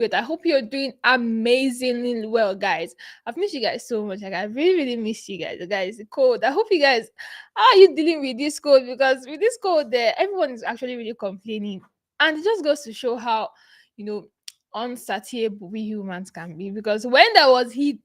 good. I hope you're doing amazingly well, guys. I've missed you guys so much. Like I really, really miss you guys. Guys, the cold. I hope you guys, how are you dealing with this cold? Because with this cold, there, everyone is actually really complaining, and it just goes to show how, you know, unsatiable we humans can be. Because when there was heat,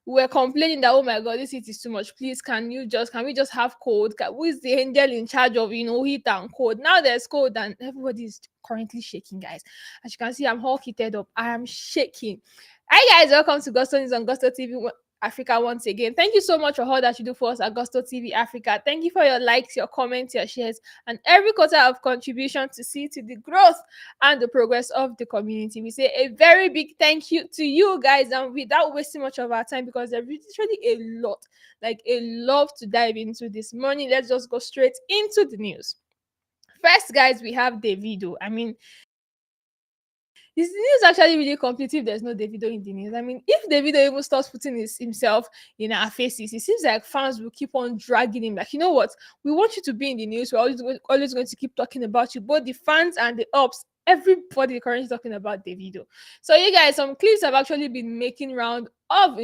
we were complaining that, oh my god, this heat is too much. Please, can we just have cold? Who is the angel in charge of heat and cold? Now there's cold and everybody is currently shaking, guys. As you can see, I'm all heated up. I am shaking. Hi guys, welcome to Gusto News on Gusto TV Africa once again. Thank you so much for all that you do for us at Gusto TV Africa. Thank you for your likes, your comments, your shares, and every quarter of contribution to see to the growth and the progress of the community. We say a very big thank you to you guys, and without wasting much of our time, because there's literally a lot, like a lot to dive into this morning. Let's just go straight into the news. First, guys, we have Davido. I mean, this news actually really complete if there's no Davido in the news. I mean, if Davido even starts putting himself in our faces, it seems like fans will keep on dragging him. Like, you know what? We want you to be in the news. We're always going to keep talking about you. Both the fans and the ops, everybody currently talking about Davido. So, you guys, some clips have actually been making round of,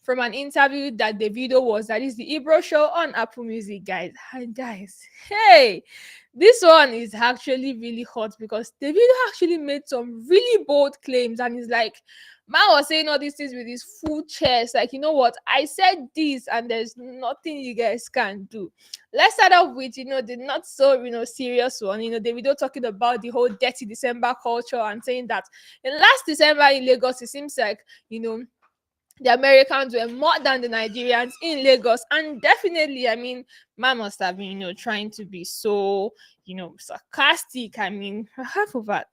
from an interview that Davido was. That is the Ibro show on Apple Music, guys. And guys, hey, this one is actually really hot because Davido actually made some really bold claims, and he's like, man was saying all these things with his full chest. Like, you know what? I said this, and there's nothing you guys can do. Let's start off with, the not so, serious one. Davido talking about the whole Dirty December culture and saying that in last December in Lagos, it seems like, the Americans were more than the Nigerians in Lagos. And definitely, I mean, man must have been, trying to be so, sarcastic. I mean, half of that.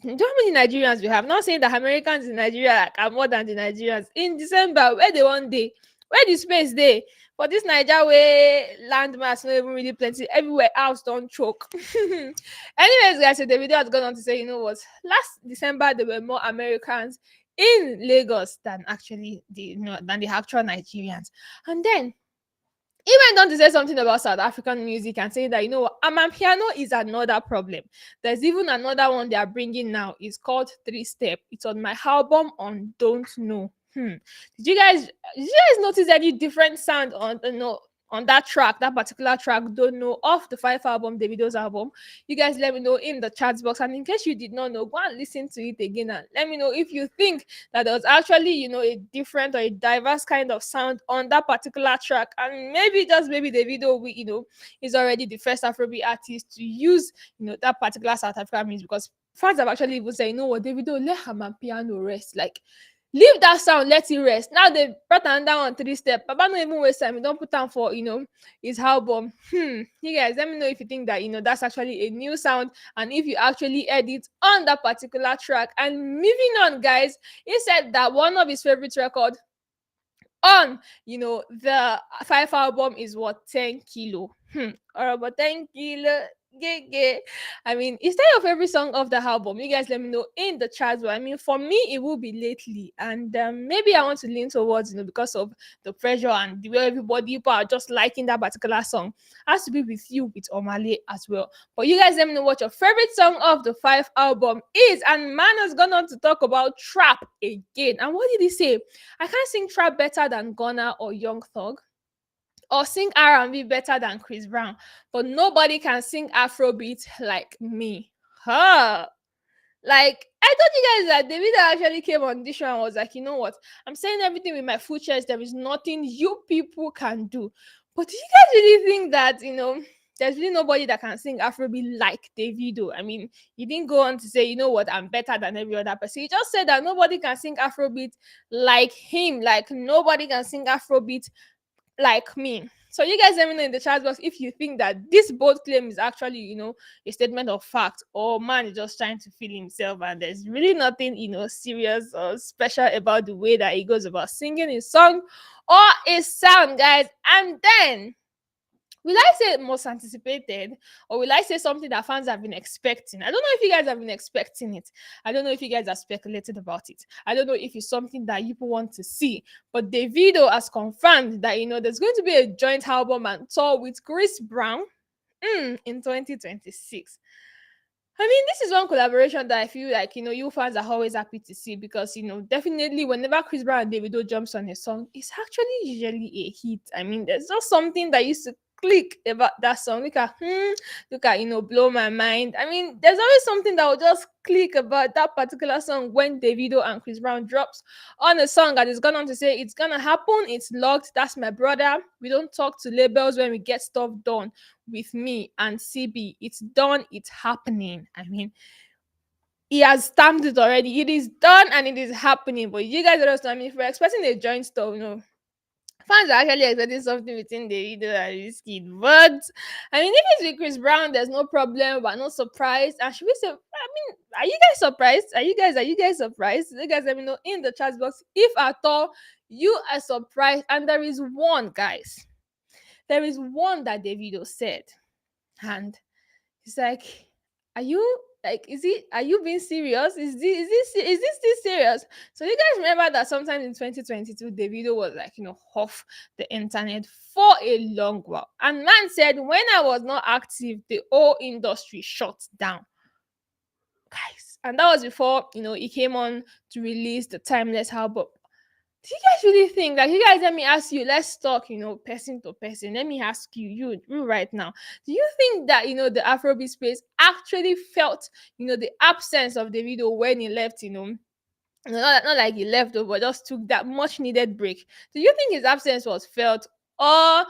Do you know how many Nigerians we have? Not saying that Americans in Nigeria are more than the Nigerians. In December, where they one day, where the space day for this Niger way landmass, not even really plenty. Everywhere else don't choke. Anyways, guys, so the video has gone on to say, you know what? Last December there were more Americans in Lagos than actually than the actual Nigerians. And then he went on to say something about South African music and saying that, Amapiano is another problem. There's even another one they are bringing now. It's called Three Step. It's on my album on Don't Know. Did you guys notice any different sound on that track, that particular track, Don't Know, off the Five album, Davido's album? You guys let me know in the chat box. And in case you did not know, go and listen to it again and let me know if you think that there was actually, a different or a diverse kind of sound on that particular track. And maybe just maybe Davido, is already the first Afrobeat artist to use, that particular South African music, because fans have actually even said, you know what, Davido, let Amapiano rest. Like, leave that sound, let it rest. Now they brought down on Three Step. Baba no even waste time. Don't put down for his album. You guys, let me know if you think that that's actually a new sound, and if you actually edit on that particular track. And moving on, guys, he said that one of his favorite record on the Five album is what, 10 kilo. Or about 10 kilo. Yeah. I mean, is that your favorite song of the album? You guys let me know in the chat. But I mean, for me, it will be Lately, and maybe I want to lean towards because of the pressure and the way people are just liking that particular song. Has to be With You with Omale as well. But you guys let me know what your favorite song of the Five album is. And man has gone on to talk about trap again. And what did he say? I can't sing trap better than Gunna or Young Thug, or sing R&B better than Chris Brown, but nobody can sing Afrobeat like me. Like, I told you guys that Davido actually came on this show and was like, you know what? I'm saying everything with my full chest. There is nothing you people can do. But do you guys really think that, there's really nobody that can sing Afrobeat like Davido? I mean, he didn't go on to say, you know what, I'm better than every other person. He just said that nobody can sing Afrobeat like him. Like, nobody can sing Afrobeat like me. So you guys let me know in the chat box if you think that this bold claim is actually, a statement of fact, or man is just trying to feel himself and there's really nothing, serious or special about the way that he goes about singing his song or his sound, guys. And then, will I say most anticipated, or will I say something that fans have been expecting? I don't know if you guys have been expecting it. I don't know if you guys are speculating about it. I don't know if it's something that people want to see. But Davido has confirmed that, there's going to be a joint album and tour with Chris Brown in 2026. I mean, this is one collaboration that I feel like, you fans are always happy to see because, definitely whenever Chris Brown and Davido jumps on a song, it's actually usually a hit. I mean, there's just something that used to click about that song. Look at, Blow My Mind. I mean, there's always something that will just click about that particular song when Davido and Chris Brown drops on a song that is gone on to say it's gonna happen, it's locked, that's my brother. We don't talk to labels when we get stuff done with me and CB. It's done, it's happening. I mean, he has stamped it already. It is done and it is happening. But you guys understand, I mean, if we're expecting a joint stuff, fans are actually expecting something between Davido and Wizkid. But I mean, if it's with Chris Brown, there's no problem. We're not surprised. And should we say, I mean, are you guys surprised? Are you guys surprised? You guys let me know in the chat box if at all you are surprised. And there is one, guys. There is one that Davido said. And it's like, are you like, is it, are you being serious? Is this this serious? So you guys remember that sometime in 2022, Davido was like, off the internet for a long while. And man said, when I was not active, the whole industry shut down. Guys. And that was before, he came on to release the Timeless album. Do you guys really think, like, you guys, let me ask you, let's talk, person to person. Let me ask you, you right now. Do you think that, the Afrobeat space actually felt, the absence of the video when he left, not like he left over, just took that much needed break? Do you think his absence was felt, or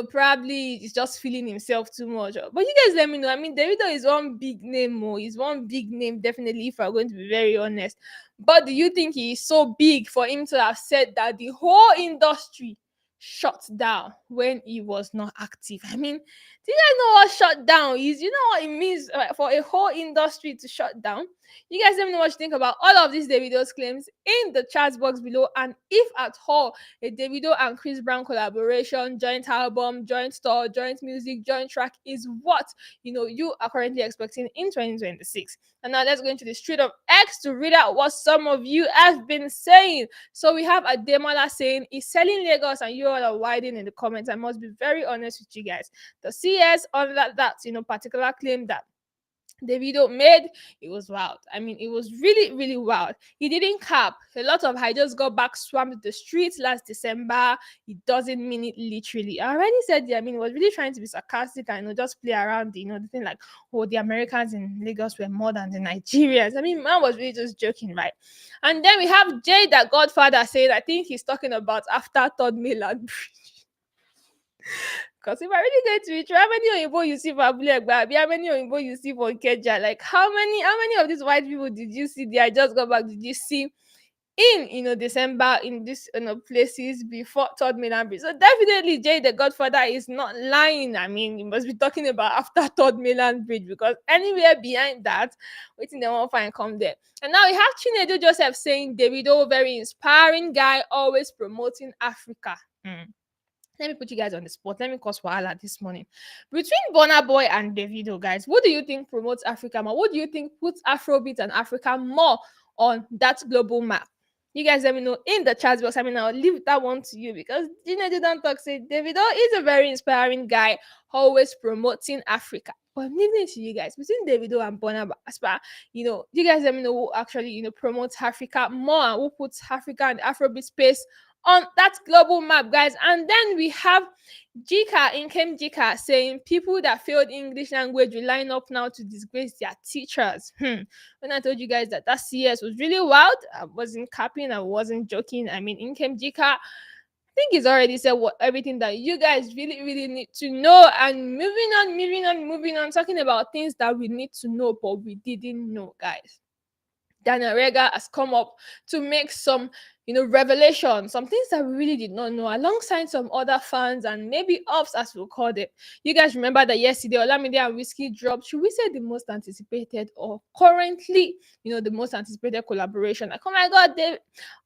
probably he's just feeling himself too much? But you guys let me know. I mean, Davido is one big name, he's one big name, definitely, if I'm going to be very honest. But do you think he is so big for him to have said that the whole industry shut down when he was not active? I mean, do you guys know what shut down is? You know what it means, for a whole industry to shut down? You guys let me know what you think about all of these Davido's claims in the chat box below. And if at all a Davido and Chris Brown collaboration, joint album, joint store, joint music, joint track is what you are currently expecting in 2026. And now let's go into the street of X to read out what some of you have been saying. So we have Ademola saying, "Is selling Lagos," and you all are widening in the comments. I must be very honest with you guys. The CS on that particular claim that Davido made, it was wild. I mean, it was really, really wild. He didn't cap. A lot of I just got back swamped the streets last December. He doesn't mean it literally. I already said, yeah, I mean, he was really trying to be sarcastic and just play around, the thing like, oh, the Americans in Lagos were more than the Nigerians. I mean, man was really just joking, right? And then we have Jay, that Godfather, saying, I think he's talking about after Third Mainland Bridge. Because if I really get to it, how many Oyinbo you see for Abule Egba? How many Oyinbo you see for Ikeja? Like, how many of these white people did you see there? I just got back. Did you see in December in these places before Third Mainland Bridge? So definitely Jay the Godfather is not lying. I mean, you must be talking about after Third Mainland Bridge, because anywhere behind that, waiting they won't find come there. And now we have Chinedu Joseph saying, Davido, very inspiring guy, always promoting Africa. Let me put you guys on the spot. Let me cause wahala this morning. Between Burna Boy and Davido, guys, what do you think promotes Africa more? What do you think puts Afrobeat and Africa more on that global map? You guys let me know in the chat box. I mean, I'll leave that one to you, because Gina didn't talk. Say Davido is a very inspiring guy, always promoting Africa. But I'm leaving it to you guys. Between Davido and Burna Boy, you guys let me know who actually, promotes Africa more, and who puts Africa and Afrobeat space on that global map, guys. And then we have Jika saying, people that failed English language will line up now to disgrace their teachers. When I told you guys that CS was really wild, I wasn't capping, I wasn't joking. I mean, Inkem Jika, I think he's already said everything that you guys really, really need to know. And moving on, talking about things that we need to know, but we didn't know, guys. Daniel Rega has come up to make some, revelation, some things that we really did not know, alongside some other fans and maybe ups, as we'll call it. You guys remember that yesterday, Olamide and Wizkid dropped, should we say, the most anticipated, or currently, the most anticipated collaboration? Like, oh my God,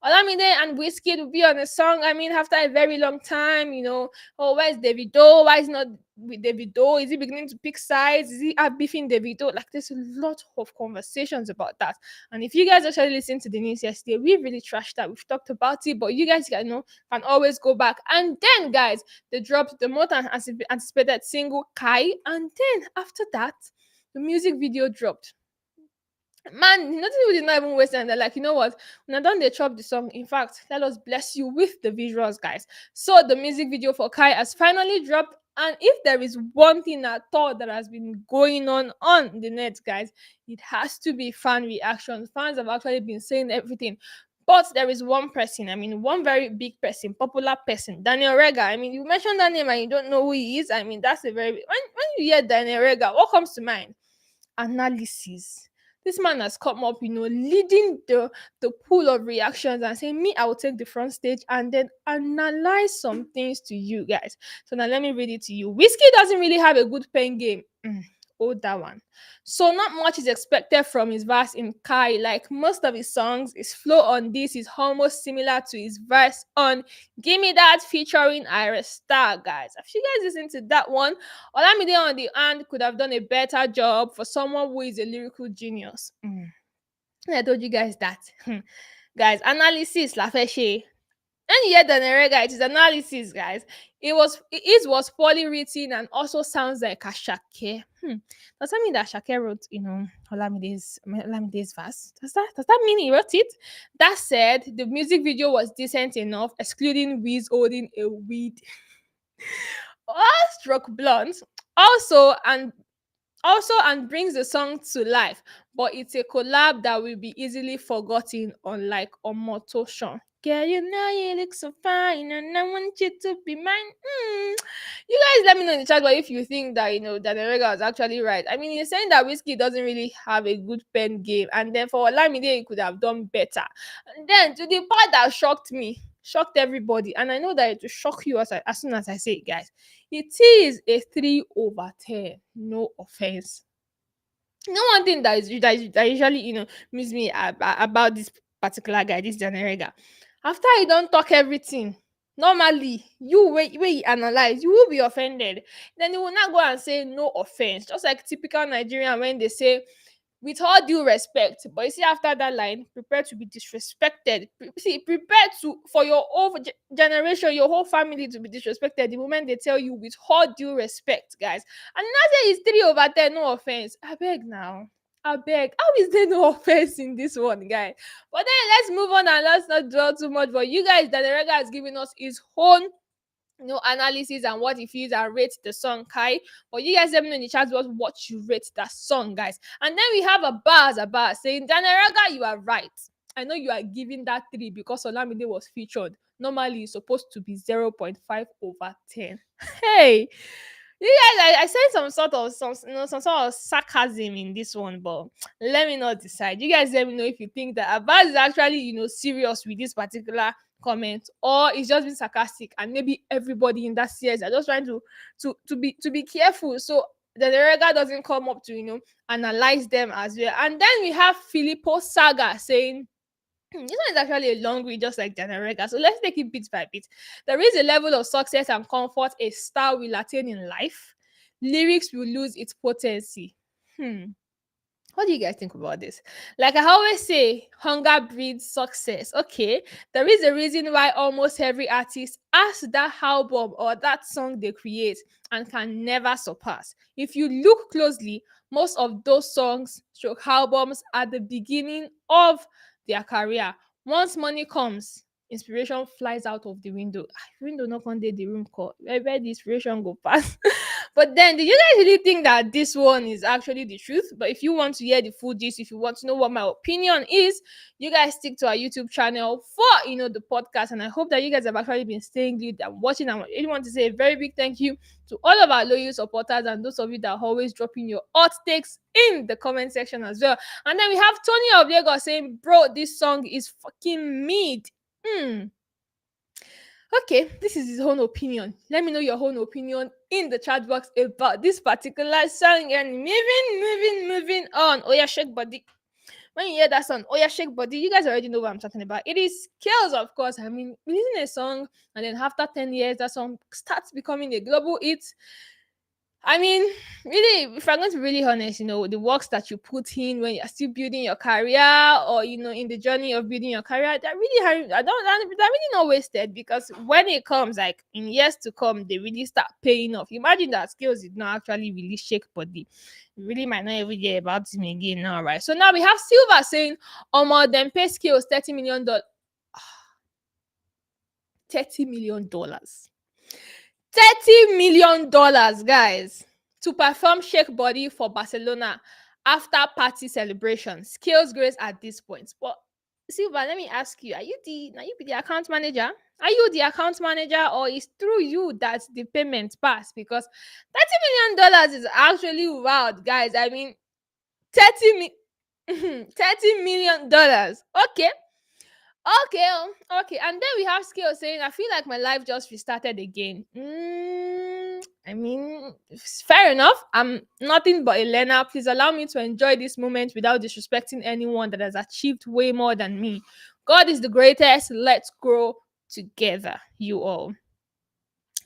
Olamide and Wizkid will be on a song, I mean, after a very long time, oh, where's Davido? Why is not with Davido? Is he beginning to pick sides? Is he beefing Davido? Like, there's a lot of conversations about that. And if you guys actually listened to the news yesterday, we really trashed that. We've talked about it, but you guys can always go back. And then, guys, they dropped the most anticipated single, Kai. And then after that, the music video dropped. Man, nothing people did not even waste time. They're like, you know what? When I done they chop the song. In fact, let us bless you with the visuals, guys. So the music video for Kai has finally dropped. And if there is one thing at all that has been going on the net, guys, it has to be fan reactions. Fans have actually been saying everything. But there is one person, I mean, one very big person, popular person, Daniel Rega. I mean, you mentioned that name and you don't know who he is. I mean, that's a very when you hear Daniel Rega, what comes to mind? Analysis. This man has come up, leading the pool of reactions and saying, "Me, I will take the front stage and then analyze some things to you guys." So now let me read it to you. Whiskey doesn't really have a good pen game. Oh, that one. So not much is expected from his verse in Kai. Like most of his songs, his flow on this is almost similar to his verse on "Gimme That" featuring Ira Star, guys. Have you guys listened to that one? Olamide on the hand could have done a better job for someone who is a lyrical genius. I told you guys that. Guys, analysis, la feshe. And yet the Nerega, it is analysis, guys. It was poorly written and also sounds like a Shake. Does that mean that Shake wrote, Olamide's verse? Does that mean he wrote it? That said, the music video was decent enough, excluding Wiz holding a weed or struck blunt. Also and brings the song to life, but it's a collab that will be easily forgotten, unlike Omotoshan. Girl, you know you look so fine, and I want you to be mine. You guys let me know in the chat, but if you think that that Erega was actually right. I mean, he's saying that Whiskey doesn't really have a good pen game, and then for Olamide, he could have done better. And then to the part that shocked me, shocked everybody, and I know that it will shock you as soon as I say it, guys. It is a 3/10. No offense. One thing that usually miss me about this particular guy, this Janeriga. After he don't talk everything, normally you where you analyze, you will be offended. Then you will not go and say no offense, just like typical Nigerian when they say with all due respect. But you see, after that line, prepare to be disrespected. Prepare to for your whole generation, your whole family to be disrespected the moment they tell you with all due respect, guys. And now say it's 3/10, no offense. I beg now. I beg. How is there no offense in this one, guy? But then let's move on and let's not dwell too much. But you guys, that the Rega has given us his own analysis and what he feels and rate the song, Kai. But you guys let me know in the chat what you rate that song, guys. And then we have a bar saying, Danaraga, you are right. I know you are giving that 3 because Olamide was featured. Normally, it's supposed to be 0.5/10. Hey, you guys, I said some sort of sarcasm in this one, but let me not decide. You guys let me know if you think that Abbas is actually serious with this particular comment, or it's just being sarcastic, and maybe everybody in that series are just trying to be careful so the Rega doesn't come up to analyze them as well. And then we have Filippo Saga saying, this one is actually a long read, just like Janarega. So let's take it bit by bit. There is a level of success and comfort a star will attain in life. Lyrics will lose its potency. What do you guys think about this? Like I always say, hunger breeds success. Okay, there is a reason why almost every artist has that album or that song they create and can never surpass. If you look closely, most of those songs stroke albums at the beginning of their career. Once money comes, inspiration flies out of the window. Window knock on the room call. Where the inspiration go past. But then, do you guys really think that this one is actually the truth? But if you want to hear the full gist, if you want to know what my opinion is, you guys stick to our YouTube channel for the podcast. And I hope that you guys have actually been staying glued and watching. And I really want to say a very big thank you to all of our loyal supporters and those of you that are always dropping your hot takes in the comment section as well. And then we have Tony of Lagos saying, "Bro, this song is fucking mid." Okay, this is his own opinion. Let me know your own opinion in the chat box about this particular song. And moving on. Oh yeah, shake body. When you hear that song, oh yeah, shake body, you guys already know what I'm talking about. It is Skales, of course. I mean, releasing a song and then after 10 years, that song starts becoming a global hit. I mean, really, if I'm going to be really honest, the works that you put in when you're still building your career, or in the journey of building your career, that really they're really not wasted, because when it comes, like in years to come, they really start paying off. Imagine that Skills did not actually really shake body. You really might not even hear about him again now, right? So now we have Silver saying, Omo, then pay Skills $30 million. $30 million. $30 million, guys, to perform Shake Body for Barcelona after party celebration. Skills grace at this point. But Silva, let me ask you: Are you the now you be the account manager? Are you the account manager, or is through you that the payment pass? Because $30 million is actually wild, guys. I mean, 30 million. Okay. Okay, okay. And then we have Skill saying, I feel like my life just restarted again. I mean, it's fair enough. I'm nothing but a learner. Please allow me to enjoy this moment without disrespecting anyone that has achieved way more than me. God is the greatest. Let's grow together, you all.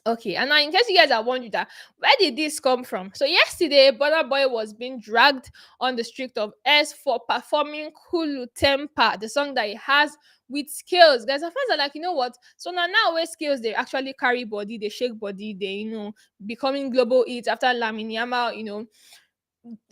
Okay, and now in case you guys are wondering that, where did this come from? So yesterday, Burna Boy was being dragged on the street of S for performing Kulu Temper, the song that he has with Skills. Guys, at first are like, you know what? So now where Skills, they actually carry body, they shake body, they becoming global hits after Lamine Yamal,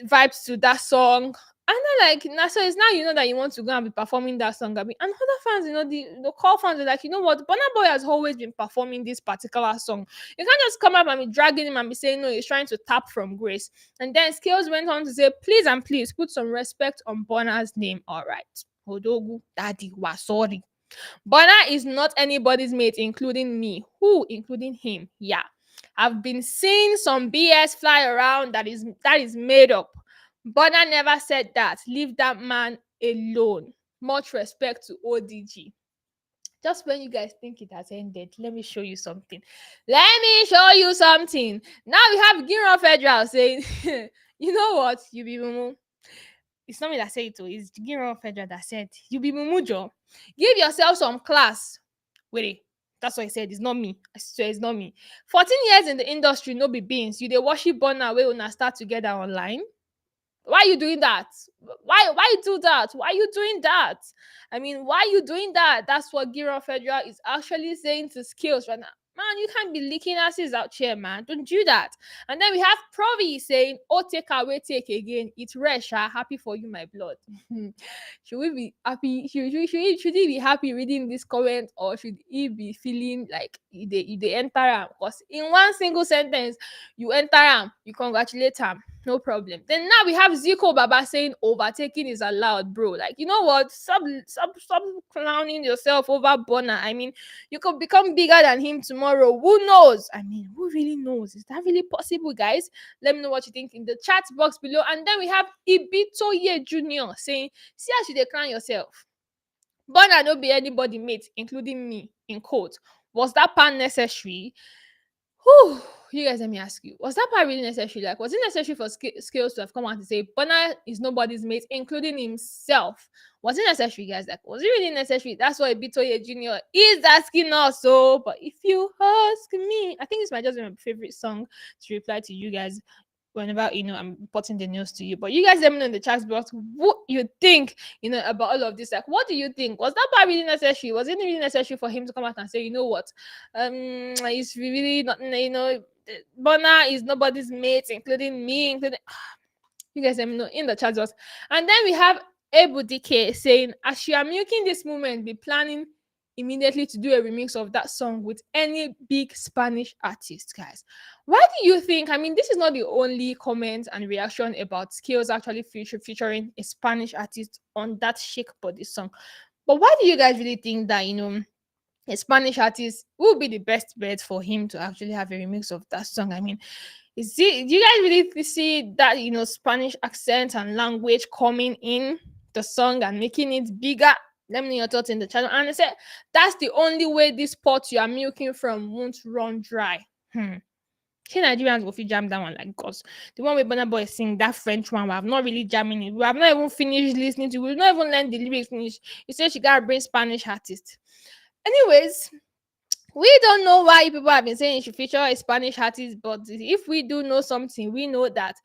vibes to that song. And then like now, so it's now that you want to go and be performing that song. I mean, and other fans, the core fans are like, you know what, Burna Boy has always been performing this particular song. You can't just come up and be dragging him and be saying no, he's trying to tap from grace. And then Skills went on to say, please and please put some respect on Burna's name. All right. Odogu, Daddy, wa sorry. Burna is not anybody's mate, including me. Who? Including him. Yeah. I've been seeing some BS fly around that is made up. Burna never said that. Leave that man alone. Much respect to ODG. Just when you guys think it has ended, let me show you something. Let me show you something. Now we have Giro Federal saying, you know what? You be mumu. It's not me that said it, it's Giro Federal that said, you be mumujo. Give yourself some class. Wait, that's what he said. It's not me. I swear it's not me. 14 years in the industry, no be beans. You dey worship Burna wey una start together online. Why are you doing that? Why you do that? Why are you doing that? I mean, why are you doing that? That's what Giro Federal is actually saying to Skills right now. Man, you can't be leaking asses out here, man. Don't do that. And then we have Provi saying, oh, take away, take again. It's Resha. Happy for you, my blood. Should we be happy? Should he be happy reading this comment, or should he be feeling like they enter him? Because in one single sentence, you enter him, you congratulate him. No problem. Then now we have Zico Baba saying overtaking is allowed, bro. Like, you know what? Stop clowning yourself over Burna. I mean, you could become bigger than him tomorrow. Who knows? I mean, who really knows? Is that really possible, guys? Let me know what you think in the chat box below. And then we have Ibitoye Jr. saying, see how you decline yourself. Burna no be anybody mate, including me, in quote. Was that part necessary? Whew, you guys, let me ask you, was that part really necessary? Like, was it necessary for Skills to have come out and say Burna is nobody's mate, including himself? Was it necessary, guys? Like, was it really necessary? That's why Bitoye Jr. is asking us. So, but if you ask me, I think this might just be my favorite song to reply to you guys whenever I'm reporting the news to you. But you guys let me know in the chat box what you think about all of this. Like, what do you think? Was that part really necessary? Was it really necessary for him to come out and say, you know what, it's really not, Burna is nobody's mate, including me, you guys let me know in the chat box. And then we have Ebu DK saying, as you are milking this moment, be planning immediately to do a remix of that song with any big Spanish artist, guys. Why do you think? I mean, this is not the only comment and reaction about Skills actually featuring a Spanish artist on that Shake Body song. But why do you guys really think that, a Spanish artist will be the best bet for him to actually have a remix of that song? I mean, do you guys really see that, Spanish accent and language coming in the song and making it bigger? Let me know your thoughts in the channel. And I said, that's the only way this pot you are milking from won't run dry. Nigerians will feel jam that one, like, because the one with Burna Boy sing that French one, we have not really jamming it. We have not even finished listening to it. We've not even learned the lyrics finish. You say she gotta bring Spanish artists. Anyways, We don't know why people have been saying you should feature a Spanish artist, but if we do know something, we know that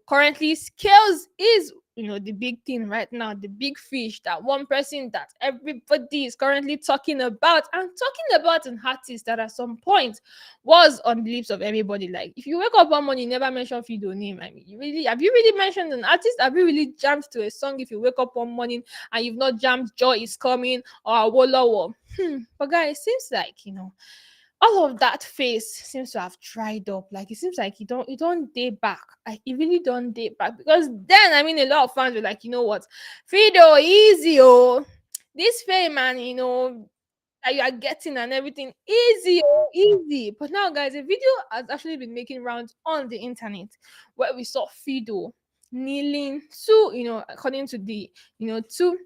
currently Scales is the big thing right now, the big fish, that one person that everybody is currently talking about, and talking about an artist that at some point was on the lips of everybody. Like if you wake up one morning, you never mention Fido name. I mean, you really mentioned an artist? Have you really jammed to a song if you wake up one morning and you've not jammed Joy is Coming or Awolowo? But guys, it seems like all of that face seems to have dried up. Like it seems like you don't date back. Like it really don't date back, because then I mean a lot of fans were like, you know what, Fido, easy, oh, this fame and that you are getting and everything, easy, oh, easy. But now, guys, a video has actually been making rounds on the internet where we saw Fido kneeling to, according to to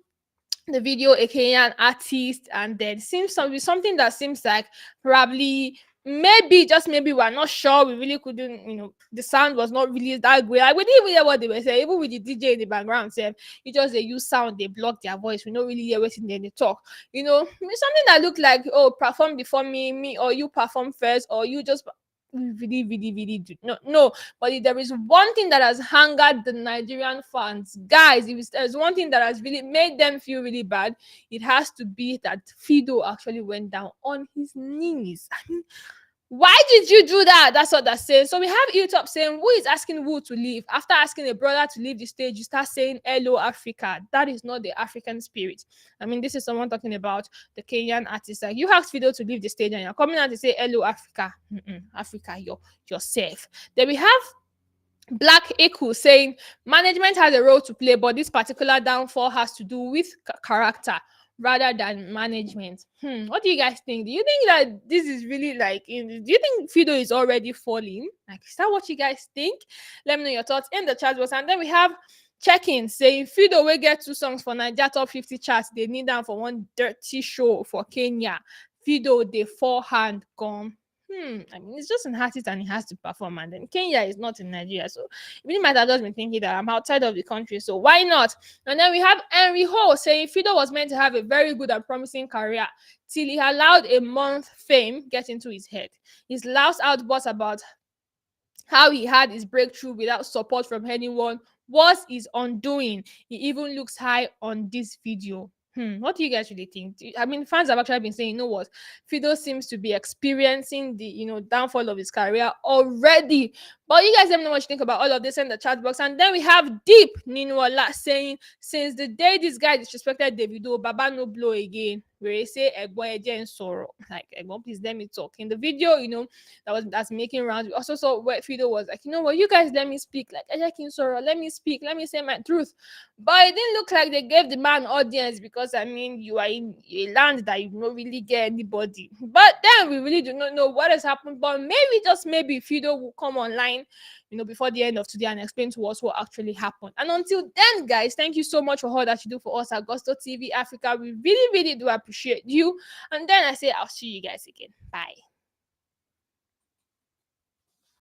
the video, a Kenyan artist, and then seems something that seems like probably, maybe, just maybe, we're not sure. We really couldn't, the sound was not really that great. Like we didn't even hear what they were saying, even with the DJ in the background. Say, it just they use sound, they block their voice. We don't really hear what's in there. They talk. It's something that looked like, oh, perform before me, or you perform first, or you just really, really, really do no, no. But if there is one thing that has angered the Nigerian fans, guys, if there's one thing that has really made them feel really bad, it has to be that Fido actually went down on his knees. I mean, why did you do that? That's what they're saying. So we have Utop saying, who is asking who to leave? After asking a brother to leave the stage, you start saying, hello, Africa. That is not the African spirit. I mean, this is someone talking about the Kenyan artist. Like, you asked Fido to leave the stage and you're coming out to say, hello, Africa. Africa, you're safe. Then we have Black Echo saying management has a role to play, but this particular downfall has to do with character rather than management. What do you guys think? Do you think that this is really like? Do you think Fido is already falling? Like, is that what you guys think? Let me know your thoughts in the chat box. And then we have check-in saying Fido will get 2 songs for Nigeria top 50 charts. They need them for one dirty show for Kenya. Fido, the forehand gone. I mean, it's just an artist and he has to perform. And then Kenya is not in Nigeria. So it really might have just been thinking that I'm outside of the country. So why not? And then we have Henry Ho saying Fido was meant to have a very good and promising career till he allowed a month fame get into his head. His last outburst about how he had his breakthrough without support from anyone was his undoing. He even looks high on this video. What do you guys really think? I mean, fans have actually been saying, you know what, Fido seems to be experiencing the downfall of his career already. But you guys let me know what you think about all of this in the chat box. And then we have Deep Ninwala saying, since the day this guy disrespected Davido, Baba no blow again. Where he say Egbo Eje and sorrow. Like, Egbo, please let me talk. In the video, that's making rounds. We also saw where Fido was like, you know what, you guys let me speak. Like, Eje sorrow, let me speak, let me say my truth. But it didn't look like they gave the man audience, because I mean, you are in a land that you don't really get anybody. But then we really do not know what has happened. But maybe, just maybe, Fido will come online before the end of today and explain to us what actually happened. And until then, guys, thank you so much for all that you do for us at Gusto TV Africa. We really, really do appreciate you. And then I say I'll see you guys again. Bye.